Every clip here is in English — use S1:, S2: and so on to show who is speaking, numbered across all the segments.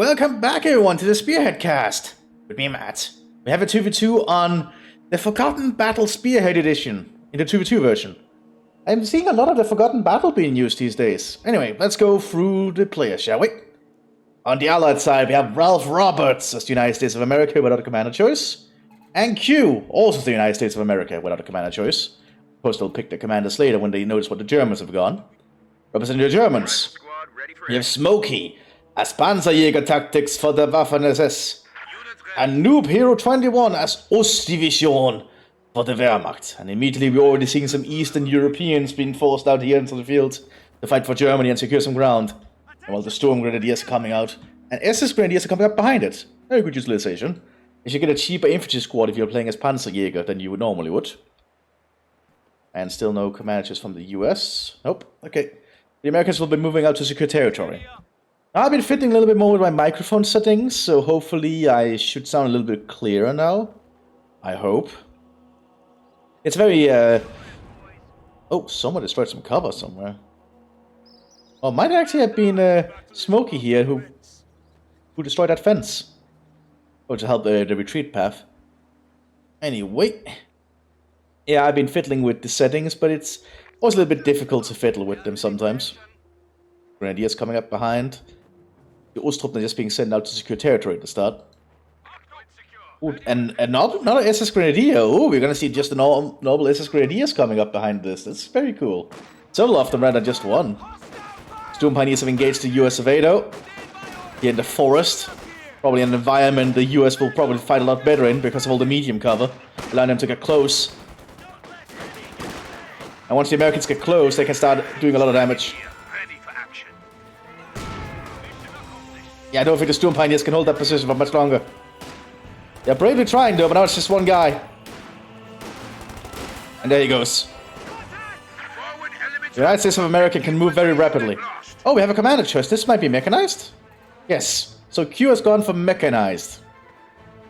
S1: Welcome back, everyone, to the Spearhead cast with me, Matt. We have a 2v2 on the Forgotten Battle Spearhead edition in the 2v2 version. I'm seeing a lot of the Forgotten Battle being used these days. Anyway, let's go through the players, shall we? On the Allied side, we have Ralph Roberts as the United States of America without a commander choice, and Q, also the United States of America without a commander choice. Of course, they'll pick the commanders later when they notice what the Germans have gone. Representing the Germans, we have Smokey as Panzerjäger Tactics for the Waffen-SS, and Noob Hero 21 as Ostdivision for the Wehrmacht. And immediately we're already seeing some Eastern Europeans being forced out here into the field to fight for Germany and secure some ground. While the Storm Grenadiers are coming out, and SS Grenadiers are coming up behind it. Very good utilization. You should get a cheaper infantry squad if you're playing as Panzerjäger than you would normally would. And still no commanders from the US. Nope. Okay. The Americans will be moving out to secure territory. I've been fiddling a little bit more with my microphone settings, so hopefully I should sound a little bit clearer now. I hope. It's very, Oh, someone destroyed some cover somewhere. Oh, might actually have been Smokey here who destroyed that fence. Or to help the retreat path. Anyway. Yeah, I've been fiddling with the settings, but it's always a little bit difficult to fiddle with them sometimes. Grenadiers coming up behind. The Ostruppen are just being sent out to secure territory at the start. Ooh, and another SS Grenadier. Oh, we're gonna see just the normal SS Grenadiers coming up behind this. That's very cool. Several of them rather just one. Storm Pioneers have engaged the US survey though. Here in the forest. Probably an environment the US will probably fight a lot better in because of all the medium cover. Allowing them to get close. And once the Americans get close, they can start doing a lot of damage. Yeah, I don't think the Storm Pioneers can hold that position for much longer. They're bravely trying though, but now it's just one guy. And there he goes. The United States of America can move very rapidly. Oh, we have a commander choice. This might be Mechanized? Yes. So Q has gone for Mechanized.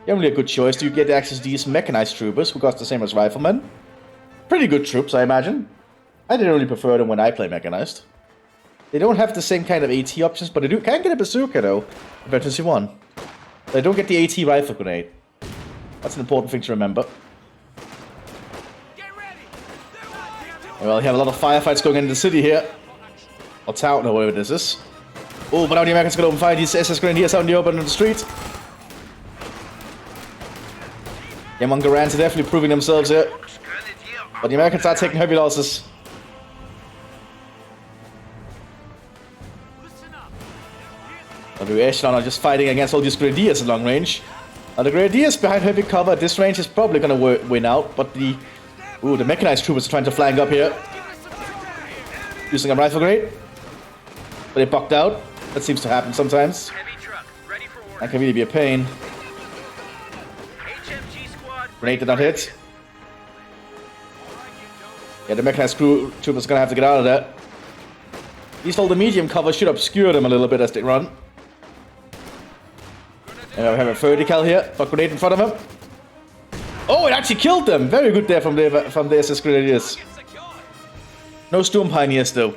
S1: Generally a good choice. You get access to these Mechanized troopers, who cost the same as Riflemen. Pretty good troops, I imagine. I didn't really prefer them when I play Mechanized. They don't have the same kind of AT options, but they can get a bazooka though, compared to C1. They don't get the AT rifle grenade. That's an important thing to remember. Well, you have a lot of firefights going into the city here. Or town, or whatever this is. Oh, but now the Americans can open fire these SS Grenadiers out in the open on the street. The Mongarans are definitely proving themselves here. But the Americans are taking heavy losses. But the Echelon are just fighting against all these Grenadiers at long range. Now the Grenadiers behind heavy cover at this range is probably going to win out, but the Mechanized troopers are trying to flank up here. Using a rifle grenade. But they bucked out. That seems to happen sometimes. That can really be a pain. Grenade did not hit. Yeah, the Mechanized troopers are going to have to get out of that. At least all the medium cover should obscure them a little bit as they run. And we have a 30 cal here. Buck grenade in front of him. Oh, it actually killed them! Very good there from the SS Grenadiers. No Storm Pioneers though.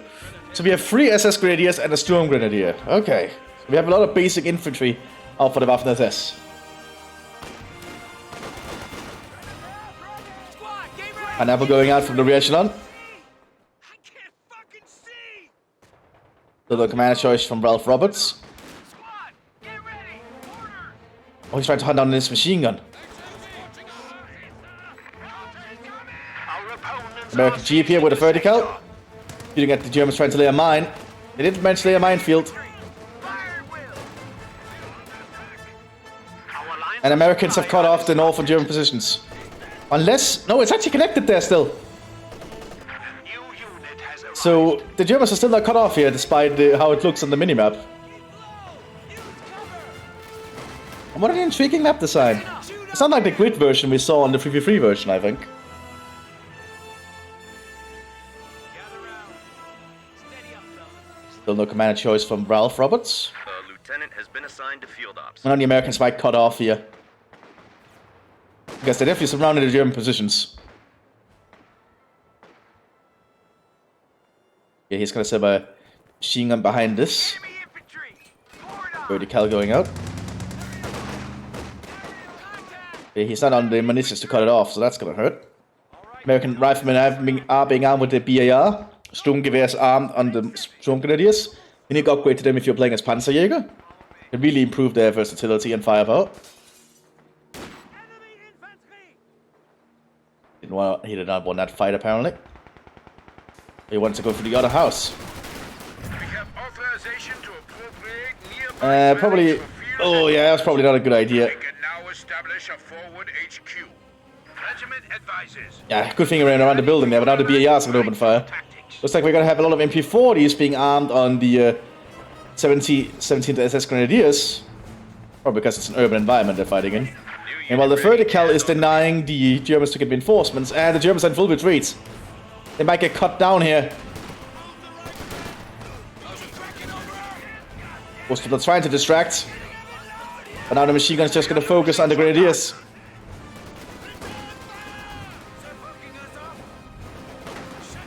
S1: So we have 3 SS Grenadiers and a Storm Grenadier. Okay. So we have a lot of basic infantry out for the Waffen-SS. Pineapple going out from the rear echelon. So the commander choice from Ralph Roberts. Oh, he's trying to hunt down this machine gun. American Jeep here with a vertical. Shooting at the Germans trying to lay a mine. They didn't mention lay a minefield. And Americans have cut off the northern German positions. Unless... No, it's actually connected there still. So, the Germans are still not cut off here, despite how it looks on the minimap. And what an intriguing map design. It's not like the grid version we saw on the 3v3 version, I think. Still no commander choice from Ralph Roberts.
S2: Lieutenant has been assigned to field ops.
S1: None of the Americans might cut off here. Because they definitely surrounded the German positions. Yeah, he's gonna set a machine gun behind this. Vertical going out. Yeah, he's not on the Mthis to cut it off, so that's gonna hurt. American riflemen are being armed with the BAR. Sturmgewehr armed on the Sturmgrenadiers. You need to upgrade to them if you're playing as Panzerjäger. It really improve their versatility and firepower. He did not want that fight apparently. He wanted to go for the other house.
S2: We have authorization to appropriate
S1: Probably. Oh yeah, that's probably not a good idea.
S2: We can now establish a forward HQ. Regiment advises.
S1: Yeah, good thing around the building there, but now the BARs can open fire. Looks like we're gonna have a lot of MP40s being armed on the 17th SS Grenadiers. Probably because it's an urban environment they're fighting in. And while the vertical is denying the Germans to get reinforcements, and the Germans are in full retreat. They might get cut down here. They're trying to distract. But now the machine gun's just gonna focus on the Grenadiers.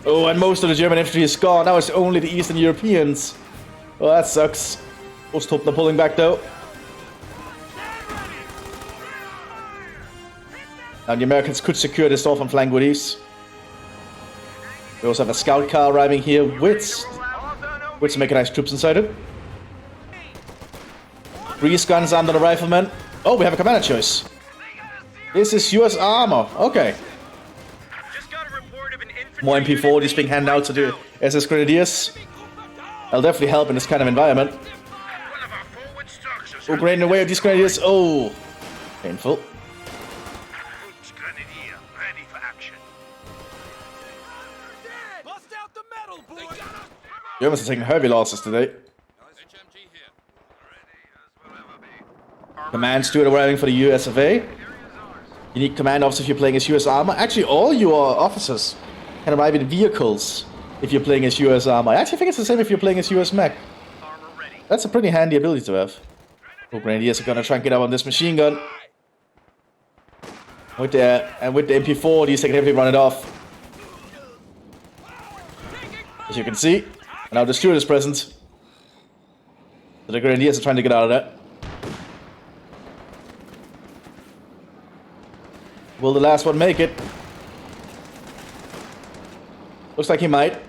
S1: Oh, and most of the German infantry is gone. Now it's only the Eastern Europeans. Oh, that sucks. Osttruppen are pulling back though. Now the Americans could secure this northern flank with ease. We also have a scout car arriving here with some mechanized troops inside it. Breeze guns armed on the riflemen. Oh, we have a commander choice. This is US armor. Okay. More MP40s being handed out to the SS Grenadiers. That'll definitely help in this kind of environment. Oh, grinding away at these Grenadiers. Oh, painful. Germans are taking heavy losses today. Command steward arriving for the USFA. You need command officer if you're playing as US armor. Actually, all your officers can arrive in vehicles if you're playing as US armor. I actually think it's the same if you're playing as US mech. That's a pretty handy ability to have. Oh, Grenadiers are gonna try and get up on this machine gun. With the MP40s, they can definitely run it off. As you can see. And now the steward is present. So the Grenadiers are trying to get out of that. Will the last one make it? Looks like he might.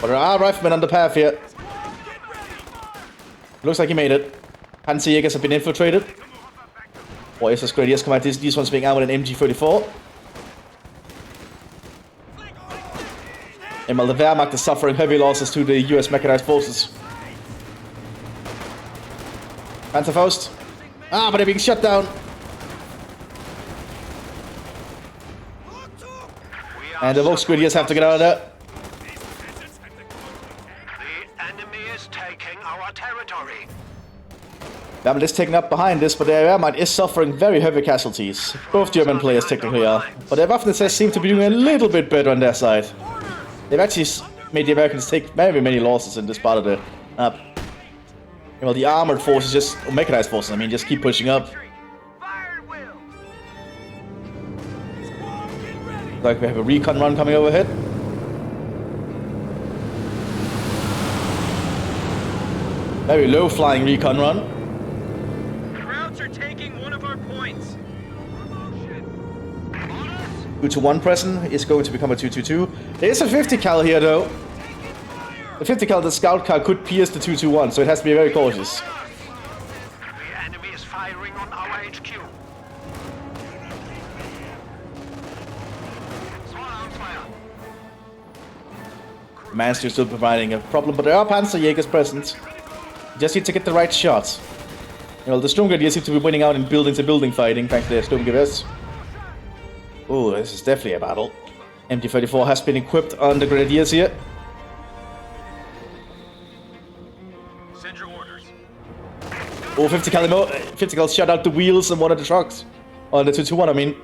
S1: But there are riflemen on the path here. Looks like he made it. Panzerjägers have been infiltrated. Or SS Grenadiers come out. These ones being armed with an MG34. And while the Wehrmacht is suffering heavy losses to the US mechanized forces. Panzerfaust. Ah, but they're being shut down. And the Volksgrenadiers have to get out of there.
S2: The enemy is taking our territory.
S1: Wehrmacht is taken up behind this, but their Wehrmacht is suffering very heavy casualties. Both German players technically are. But their Waffen seem to be doing a little bit better on their side. They've actually made the Americans take very many losses in this part of the map. Well, the armored forces just, or mechanized forces, I mean, just keep pushing up. Like we have a recon run coming overhead. Very low flying recon run.
S2: Krauts are taking one of our points.
S1: 2-1 present is going to become a 2-2-2. There is a 50 cal here though. The 50 cal, the scout car could pierce the 2-2-1, so it has to be very cautious.
S2: The enemy is firing on our HQ.
S1: Man's still providing a problem, but there are Panzerjägers present. You just need to get the right shots. Well, the Sturmgrenadiers seem to be winning out in building-to-building fighting, thanks to their Sturmgewehr. Oh, this is definitely a battle. MT-34 has been equipped on the Grenadiers here.
S2: Send your orders.
S1: Oh, 50 cal shut out the wheels on one of the trucks. On the 2-2-1, I mean.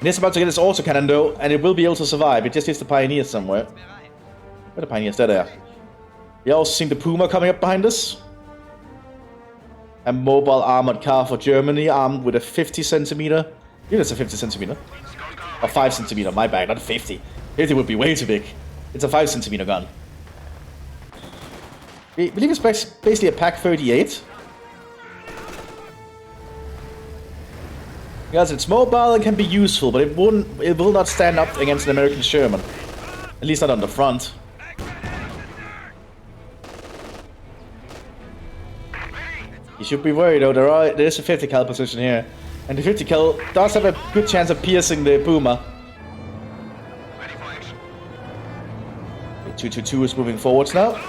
S1: It is about to get its autocannon though, and it will be able to survive. It just hits the Pioneers somewhere. Where are the Pioneers? There they are. We also seen the Puma coming up behind us. A mobile armored car for Germany, armed with a 50 centimeter. Yeah, it's a 50 centimeter. Or 5 centimeter, my bad, not 50. 50 would be way too big. It's a 5 centimeter gun. I believe it's basically a Pack 38. Because it's mobile and can be useful, but it will not stand up against an American Sherman. At least not on the front. You should be worried though, there is a 50 cal position here. And the 50 cal does have a good chance of piercing the Puma. 222 is moving forwards now.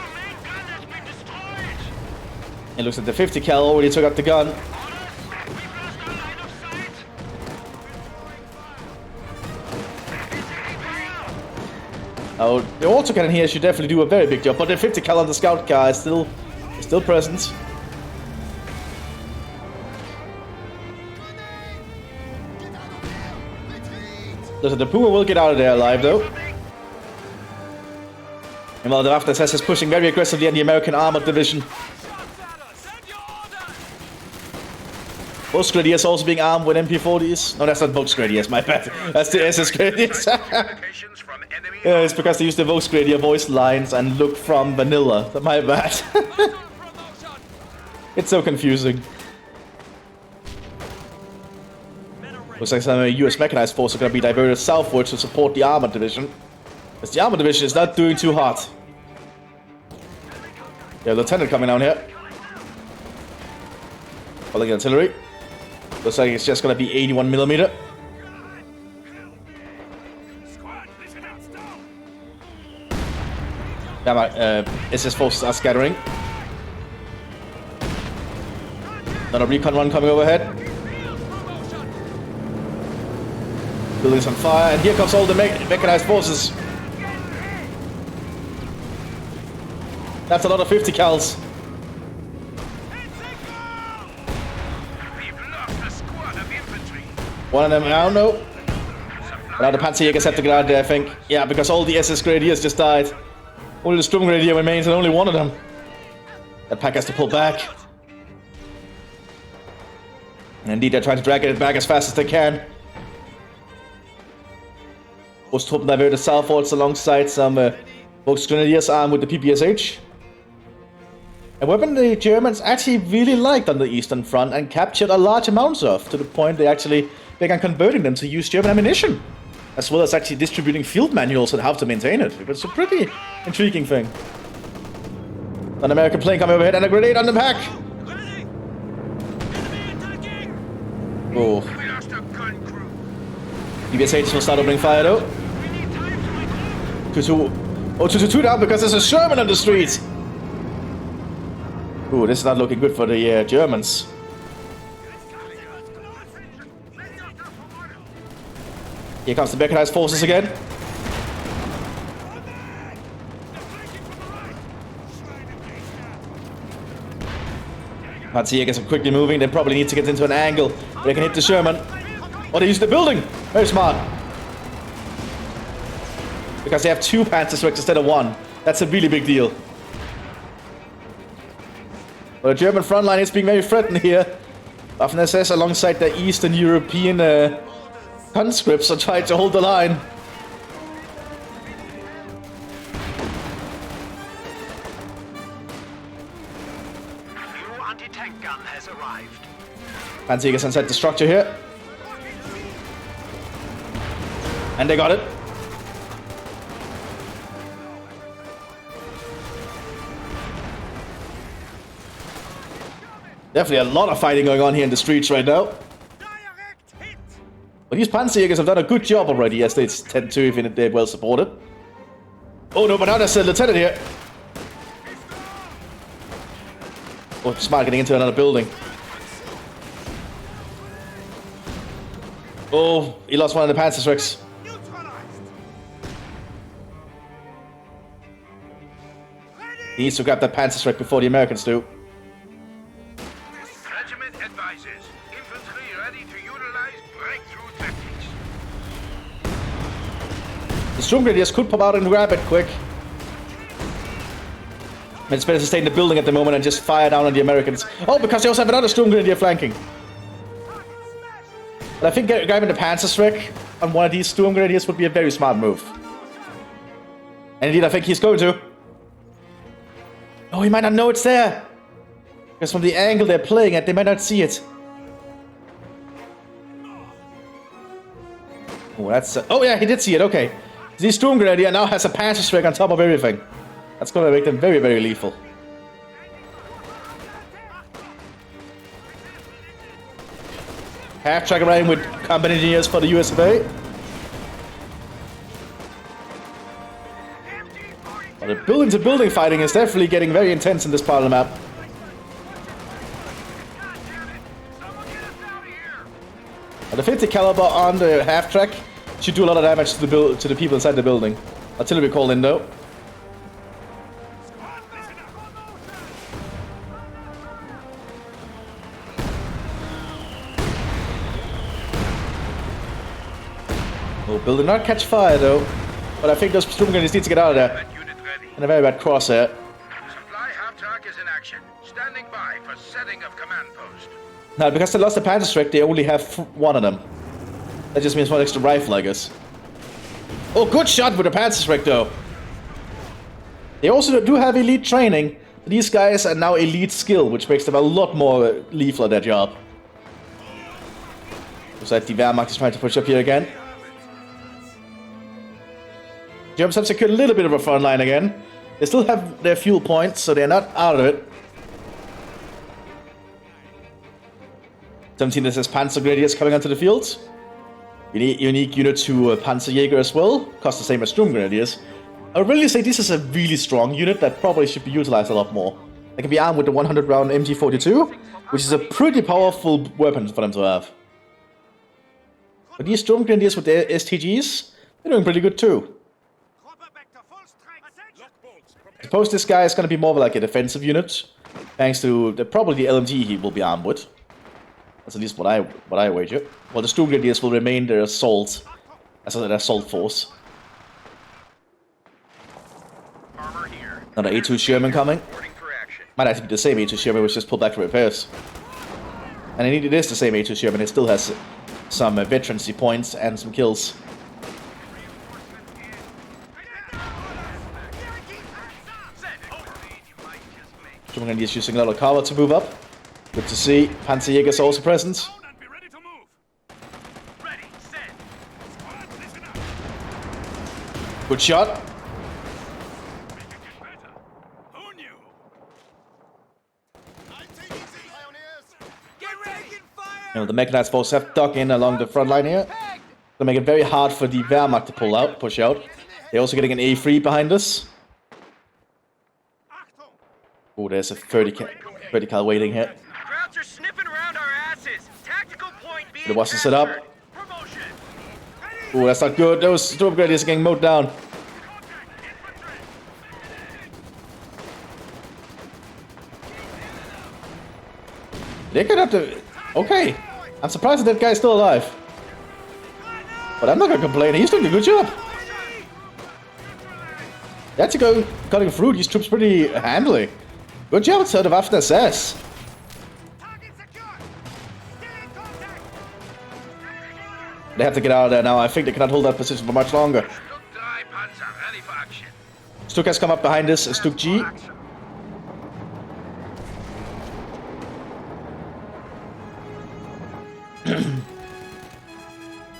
S1: It looks like the 50 cal already took out the gun. Oh, the autocannon here should definitely do a very big job, but the 50 cal on the scout car is still present. Looks like the Puma will get out of there alive though. And while the Mthis is pushing very aggressively on the American Armored Division. Volksgrenadiers also being armed with MP40s. No, that's not Volksgrenadiers, my bad. That's the SS Grenadiers. Yeah, it's because they use the Volksgrenadier voice lines and look from vanilla. My bad. It's so confusing. Looks like some US Mechanized force are going to be diverted southwards to support the Armored Division. Because the Armored Division is not doing too hot. Yeah, Lieutenant coming down here. Calling artillery. Looks like it's just going to be 81mm. Yeah, my SS forces are scattering. Another recon run coming overhead. Buildings on fire, and here comes all the mechanized forces. That's a lot of 50 cals. One of them, I don't know. But now the Panzerjägers have to get out there, I think. Yeah, because all the SS Grenadiers just died. Only the Sturmgrenadier remains, and only one of them. That pack has to pull back. And indeed, they're trying to drag it back as fast as they can. Osttruppen diverted southwards alongside some Volksgrenadiers armed with the PPSH. A weapon the Germans actually really liked on the Eastern Front and captured a large amounts of, to the point they actually began converting them to use German ammunition, as well as actually distributing field manuals on how to maintain it. It's a pretty intriguing thing. An American plane coming overhead and a grenade on the pack! Oh. PPSH will start opening fire though. 222 down because there's a Sherman on the street! Ooh, this is not looking good for the Germans. Here comes the mechanized forces again. Panzerjägers are quickly moving. They probably need to get into an angle where they can hit the Sherman. Oh, they use the building! Very smart. Because they have two Panzerschrecks instead of one. That's a really big deal. Well, the German front line is being very threatened here. Waffen-SS alongside the Eastern European conscripts are trying to hold the line.
S2: New anti-tank gun has arrived.
S1: Panzerjägers inside the structure here. And they got it. Definitely a lot of fighting going on here in the streets right now. But these Panzerjägers have done a good job already, as they tend to, if they're well supported. Oh no, but now there's a lieutenant here. Oh, smart, getting into another building. Oh, he lost one of the Panzerschrecks. He needs to grab that Panzerschreck before the Americans do.
S2: Regiment advises. Infantry ready to utilize breakthrough tactics.
S1: The Sturmgrenadiers could pop out and grab it quick. It's better to stay in the building at the moment and just fire down on the Americans. Oh, because they also have another Sturmgrenadier flanking. But I think grabbing the Panzerschreck on one of these Sturmgrenadiers would be a very smart move. And indeed, I think he's going to. Oh, he might not know it's there. Because from the angle they're playing at, they might not see it. Oh, that's... oh, yeah, he did see it. Okay. The Storm Grenadier now has a Panzer Strike on top of everything. That's going to make them very, very lethal. Half-track riding with combat engineers for the US of A. But the building-to-building fighting is definitely getting very intense in this part of the map. And the 50 caliber on the half-track should do a lot of damage to the people inside the building. Artillery called in though. Oh, building not catch fire though. But I think those storm grenadiers need to get out of there. In a very bad crosshair.
S2: Supply half-track is in action. Standing by for setting of command post.
S1: Now, because they lost the Panzer Strike, they only have one of them. That just means one extra rifle, I guess. Oh, good shot with the Panzer Strike, though. They also do have elite training. These guys are now elite skill, which makes them a lot more lethal at their job. Looks like the Wehrmacht is trying to push up here again. Germans have secured a little bit of a front line again. They still have their fuel points, so they're not out of it. 17 SS Panzer Grenadiers coming onto the field. Unique unit to Panzerjäger as well. Cost the same as Sturm Grenadiers. I would really say this is a really strong unit that probably should be utilized a lot more. They can be armed with the 100 round MG42, which is a pretty powerful weapon for them to have. But these Sturm Grenadiers with their STGs, they're doing pretty good too. I suppose this guy is going to be more of like a defensive unit, thanks to probably the LMG he will be armed with. That's at least what I wager. Well, the Sturm Grenadiers will remain their assault as an assault force. Another A2 Sherman coming. Might actually be the same A2 Sherman, which just pulled back for repairs. And indeed it is the same A2 Sherman. It still has some veterancy points and some kills. Sturm Grenadiers using a lot of cover to move up. Good to see. Panzerjäger is also present. Good shot. You know, the mechanized forces have dug in along the front line here. They make it very hard for the Wehrmacht to push out. They're also getting an A3 behind us. Oh, there's a 30 cal waiting here. It wasn't set up. Oh, that's not good. Those Storm Grenadiers are getting mowed down. They're gonna have to... okay. I'm surprised that guy's still alive. But I'm not gonna complain. He's doing a good job. That's cutting through these troops pretty handily. Good job outside of Waffen SS. They have to get out of there now. I think they cannot hold that position for much longer. Stuk has come up behind us. Stuk G.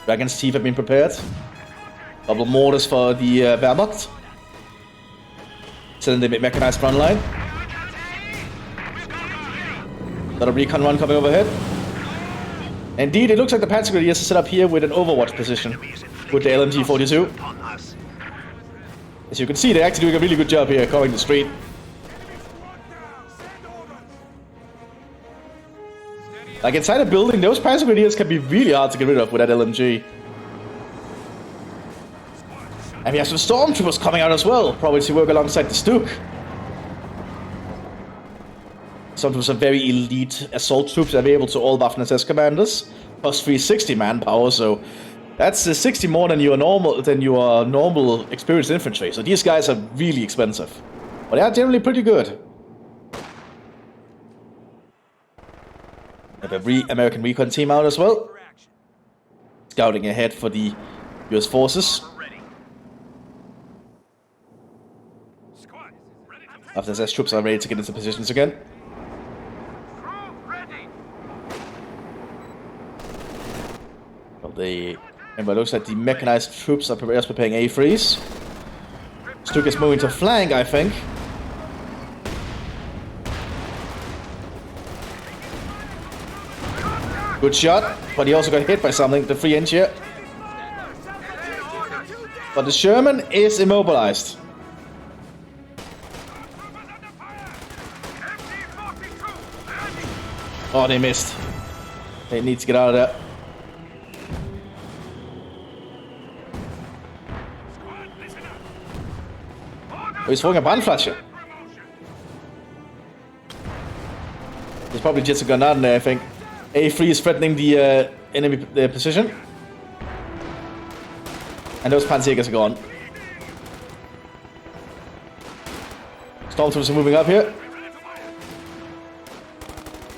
S1: Dragon's Teeth have been prepared. Double mortars for the Wehrmacht. Sending the mechanized front line. Another recon run coming overhead. Indeed, it looks like the Panzer Grenadiers are set up here with an overwatch position with the LMG-42. As you can see, they're actually doing a really good job here, covering the street. Like inside a building, those Panzer Grenadiers can be really hard to get rid of with that LMG. And we have some Stormtroopers coming out as well, probably to work alongside the Stuk. Stormtroopers are very elite assault troops that are able to all Waffen SS commanders. Plus 360 manpower, so that's 60 more than your normal experienced infantry. So these guys are really expensive. But they are generally pretty good. We have a American recon team out as well. Scouting ahead for the US forces. After SS troops are ready to get into positions again. Well, remember, it looks like the mechanized troops are preparing A-freeze. Stuk is moving to flank, I think. Good shot, but he also got hit by something, the 3-inch here. But the Sherman is immobilized. Oh, they missed. They need to get out of there. Oh, he's throwing a brandflasche. There's probably just a gun out in there, I think. A3 is threatening the enemy position. And those Panzerjägers are gone. Stormtroopers are moving up here.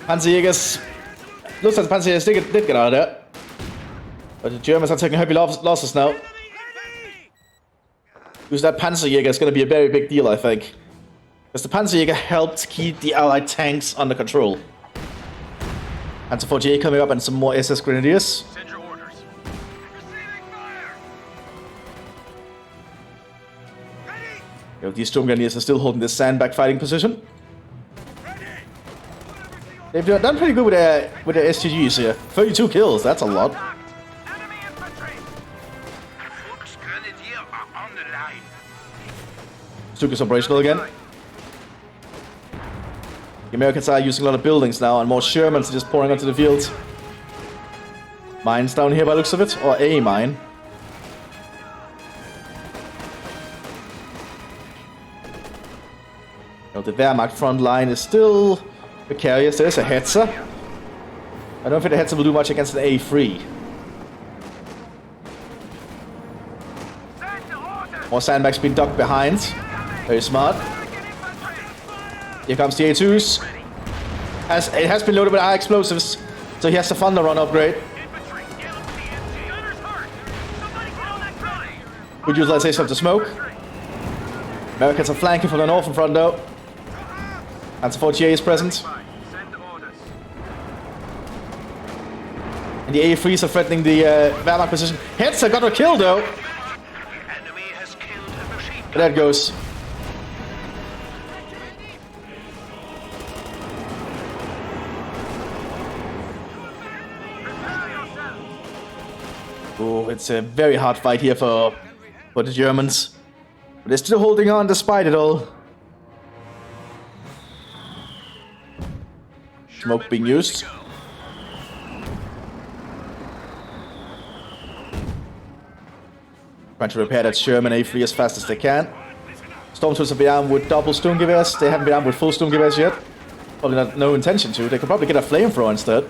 S1: Panzerjägers. Looks like the Panzerjägers did get out of there. But the Germans are taking heavy losses now. Because that Panzerjäger is going to be a very big deal, I think. Because the Panzerjäger helped keep the Allied tanks under control. Panzer 48 coming up and some more SS Grenadiers.
S2: Send your orders.
S1: You know, these Storm Grenadiers are still holding this sandbag fighting position. They've done pretty good with their STGs here. 32 kills, that's a lot.
S2: Enemy infantry. Fuchs Grenadier are on the line.
S1: Stuk is operational again. The Americans are using a lot of buildings now, and more Shermans are just pouring onto the field. Mines down here by the looks of it, or a mine. You know, the Wehrmacht front line is still precarious. There's a Hetzer. I don't think the Hetzer will do much against an A3. More sandbags being ducked behind. Very smart. Here comes the A2s. It has been loaded with high explosives, so he has the Thunder Run upgrade. Good utilization of the smoke. Americans are flanking from the northern front though. Panzer 48 is present. And the A3s are threatening the Wehrmacht position. Hetzer got a kill though. There it goes. Oh, it's a very hard fight here for the Germans. But they're still holding on despite it all. Smoke being used. Trying to repair that Sherman A3 as fast as they can. Stormtroopers have been armed with double Sturmgewehrs. They haven't been armed with full Sturmgewehrs yet. Probably not, no intention to. They could probably get a flamethrower instead.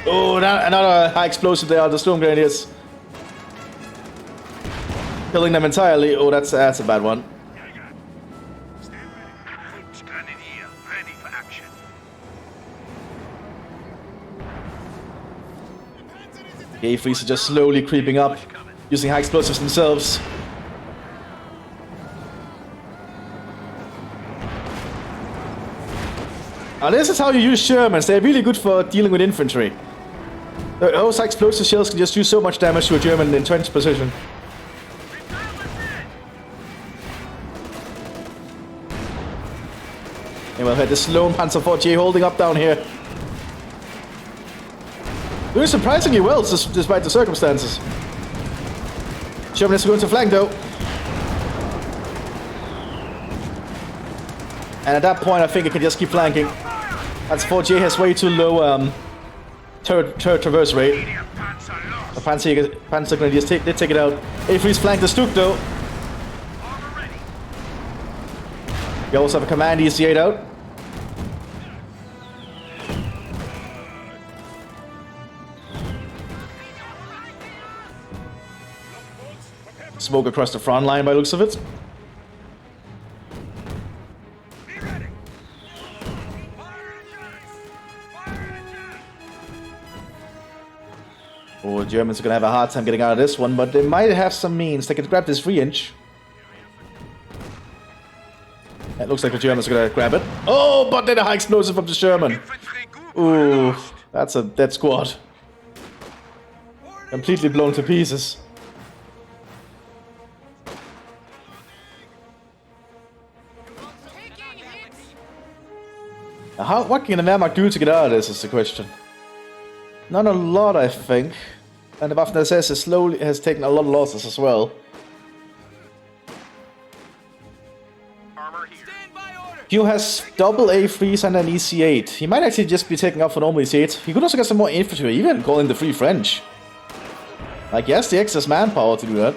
S1: Oh, another high explosive there on the Storm Grenadiers. Killing them entirely. Oh, that's a bad one.
S2: Ready for action.
S1: The A3s are just slowly creeping up, using high explosives themselves. Now this is how you use Shermans. They're really good for dealing with infantry. Those explosive shells can just do so much damage to a German entrenched position. And we'll have this lone Panzer 48 holding up down here. Doing surprisingly well despite the circumstances. Sherman is going to flank though. And at that point I think it can just keep flanking. Panzer 48 has way too low turret traverse rate. The Panzer Grenadiers did take it out. A3's flanked the Stuk though. We also have a command EC8 out. Smoke across the front line by the looks of it. Oh, the Germans are going to have a hard time getting out of this one, but they might have some means. They could grab this 3-inch. It looks like the Germans are gonna grab it. Oh, but then a high explosive from the Sherman.
S2: Infantry group
S1: Ooh,
S2: lost.
S1: that's a dead squad. Completely blown to pieces. Now what can the Wehrmacht do to get out of this is the question. Not a lot, I think. And the Waffen-SS has taken a lot of losses as well.
S2: Armor here.
S1: Q has double A3s and an EC8. He might actually just be taking up for normal EC8. He could also get some more infantry, even calling the Free French. Like, yes, the excess manpower to do that.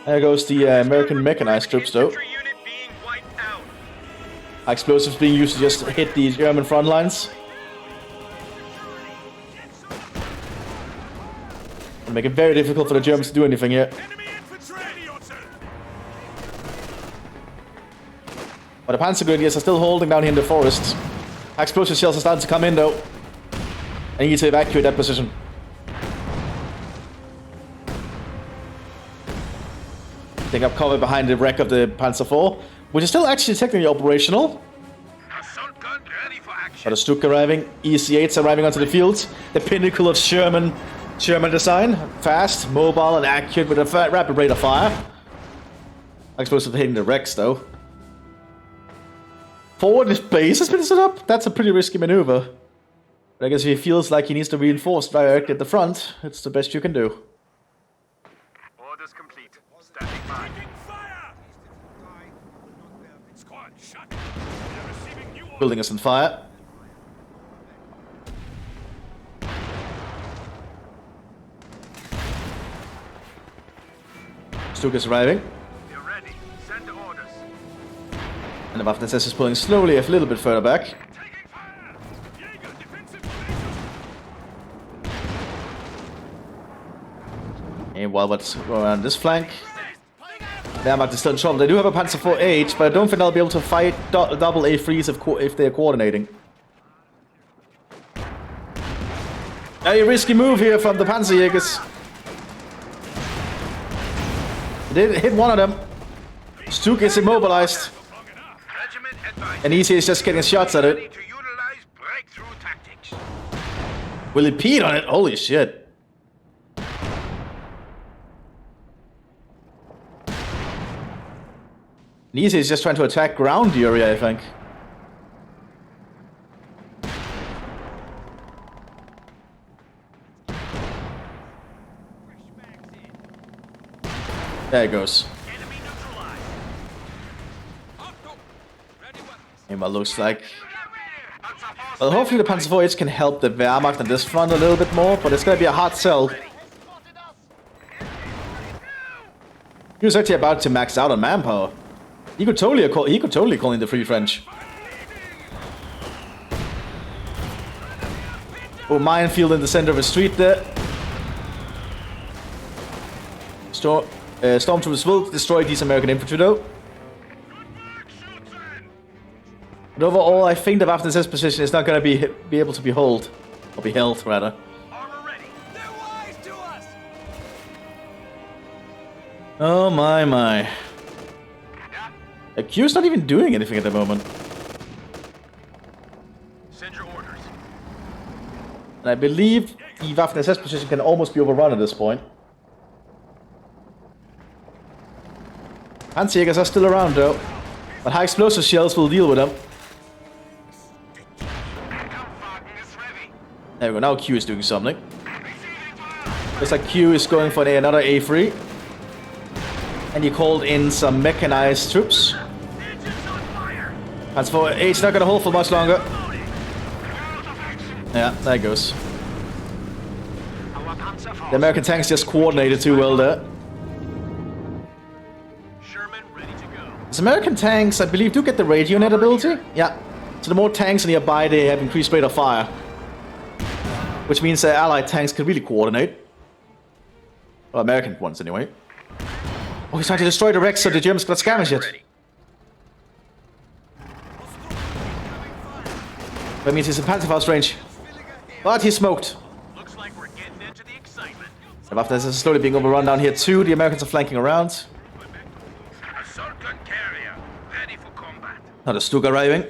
S1: There goes the American mechanized troops, though.
S2: Infantry unit being wiped out.
S1: Explosives being used to just hit the German front lines. And make it very difficult for the Germans to do anything here.
S2: Enemy infantry.
S1: But the Panzer Grenadiers are still holding down here in the forest. Explosive shells are starting to come in, though. I need to evacuate that position. Take up cover behind the wreck of the Panzer IV, which is still actually technically operational.
S2: Assault gun ready for action.
S1: But a Stuka arriving, EC8s arriving onto the field. The pinnacle of Sherman design. Fast, mobile, and accurate with a rapid rate of fire. Explosive hitting the wrecks, though. Forward base has been set up. That's a pretty risky maneuver. But I guess if he feels like he needs to reinforce directly at the front, it's the best you can do.
S2: Orders complete. Standing by.
S1: Building us on fire. Stuka's arriving.
S2: They're ready. Send orders.
S1: And the Waffen-SS is pulling slowly a little bit further back.
S2: Taking fire. Jaeger defensive
S1: And while let's go around this flank. Wehrmacht is still in trouble. They do have a Panzer IV-H, but I don't think they'll be able to fight double A3s if they're coordinating. A risky move here from the Panzerjägers. They did hit one of them. Stuk is immobilized.
S2: Regiment advised.
S1: And Easy is just getting shots at
S2: Ready
S1: it.
S2: to utilize breakthrough tactics.
S1: Will it peed on it? Holy shit. Easy is just trying to attack ground area, I think. There it goes.
S2: Enemy neutralized.
S1: And what looks like... Well, hopefully the Panzer IV can help the Wehrmacht on this front a little bit more, but it's gonna be a hard sell. He was actually about to max out on manpower. He could totally call in the Free French. Oh, minefield in the center of the street there. Stormtroopers will destroy these American infantry though. But overall, I think the Waffen-SS position is not going to be able to be held rather.
S2: Armor ready. They're wise to us.
S1: Oh my. Q's not even doing anything at the moment.
S2: Send your orders.
S1: And I believe the Waffen-SS position can almost be overrun at this point. Panzerjägers are still around though, but high explosive shells will deal with them. There we go, now Q is doing something. Looks like Q is going for another A3. And he called in some mechanized troops. Panzer IV-H not gonna hold for much longer. Yeah, there it goes. The American tanks just coordinated too well there.
S2: Sherman ready to go.
S1: These American tanks, I believe, do get the radio net ability. Yeah. So the more tanks nearby, they have increased rate of fire. Which means that allied tanks can really coordinate. Well, American ones anyway. Oh, he's trying to destroy the wrecks so the Germans got scavenge it. That means he's in Panzerfaust range. But he's smoked.
S2: Looks like we're getting into the excitement.
S1: The Waffen-SS is slowly being overrun down here too. The Americans are flanking around.
S2: Assault gun carrier ready for combat.
S1: Another Stuk arriving.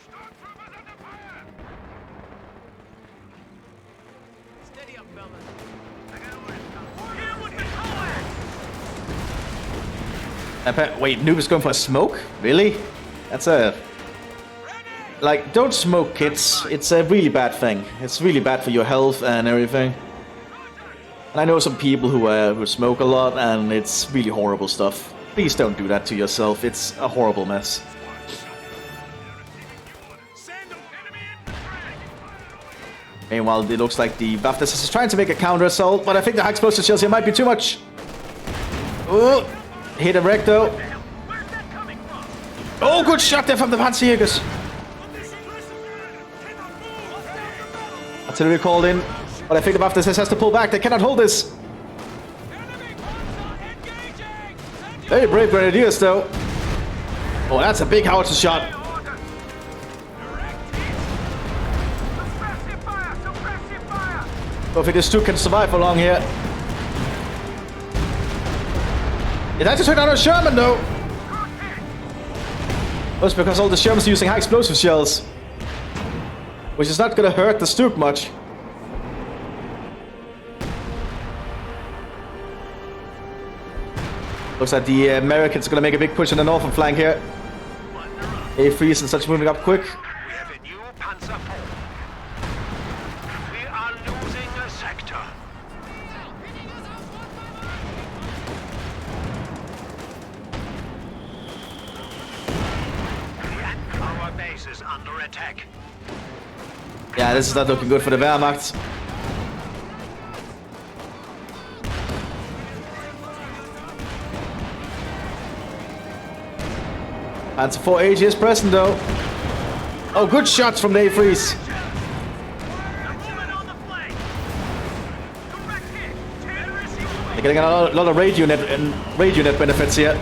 S2: Stormtroopers under fire! Steady up, fellas. I got orders coming. Hit him with the coax!
S1: Wait, Noob is going for a smoke? Really? That's a... Like, don't smoke, kids. It's a really bad thing. It's really bad for your health and everything. And I know some people who smoke a lot, and it's really horrible stuff. Please don't do that to yourself. It's a horrible mess. Meanwhile, it looks like the Mthis is trying to make a counter assault, but I think the high explosive shells here might be too much. Ooh, hit a wreck though. Oh, good shot there from the Panzerjägers. Artillery called in, but I think the Mthis has to pull back. They cannot hold this. Very brave Grenadiers though. Oh, that's a big howitzer shot. Don't think this 2 can survive for long here. It had to turn out on Sherman though. That's because all the Shermans are using high explosive shells, which is not gonna hurt the Stuk much. Looks like the Americans are gonna make a big push on the northern flank here. A3s and such moving up quick.
S2: We have a new Panzer IV. We are losing a sector. Our base is under attack.
S1: Yeah, this is not looking good for the Wehrmacht. Panzer IV AG is present though. Oh, good shots from the A3s. They're getting a lot of radio net benefits here.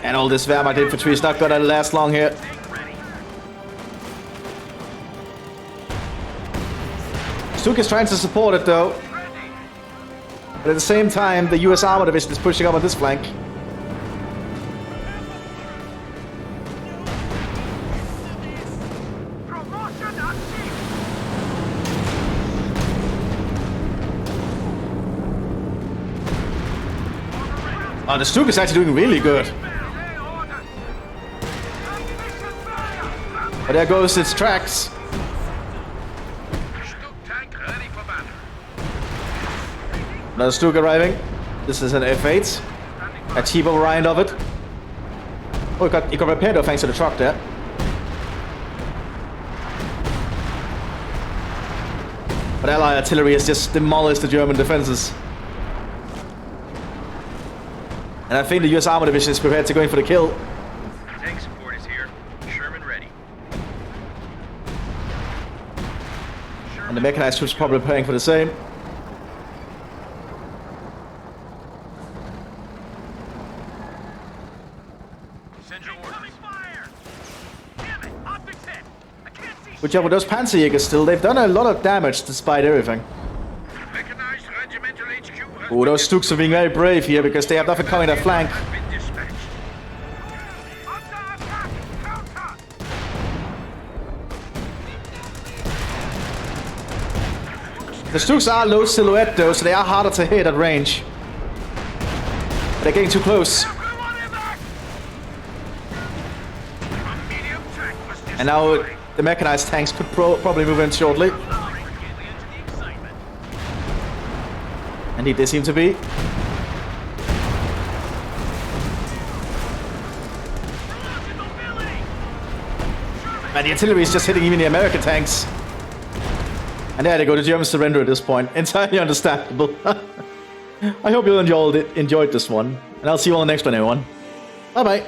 S1: And all this Wehrmacht infantry is not gonna last long here. Stuk is trying to support it though. But at the same time, the US Armor Division is pushing up on this flank. Oh, the Stuk is actually doing really good. But there goes its tracks. Another Stuk arriving. This is an F8. A T-bow variant of it. Oh, it got repaired though, thanks to the truck there. But Allied artillery has just demolished the German defenses. And I think the US Armor Division is prepared to go in for the kill.
S2: Tank support is here. Sherman ready.
S1: And the mechanized troops probably preparing for the same. Good job with those Panzerjägers still. They've done a lot of damage despite everything.
S2: Mechanized regimental HQ.
S1: Oh, those Stuks are being very brave here because they have nothing coming their flank. The Stuks are low silhouette though, so they are harder to hit at range. But they're getting too close. And now the mechanized tanks could probably move in shortly. Indeed, they seem to be. And the artillery is just hitting even the American tanks. And there they go, the Germans surrender at this point. Entirely understandable. I hope you enjoyed this one. And I'll see you on the next one, everyone. Bye-bye.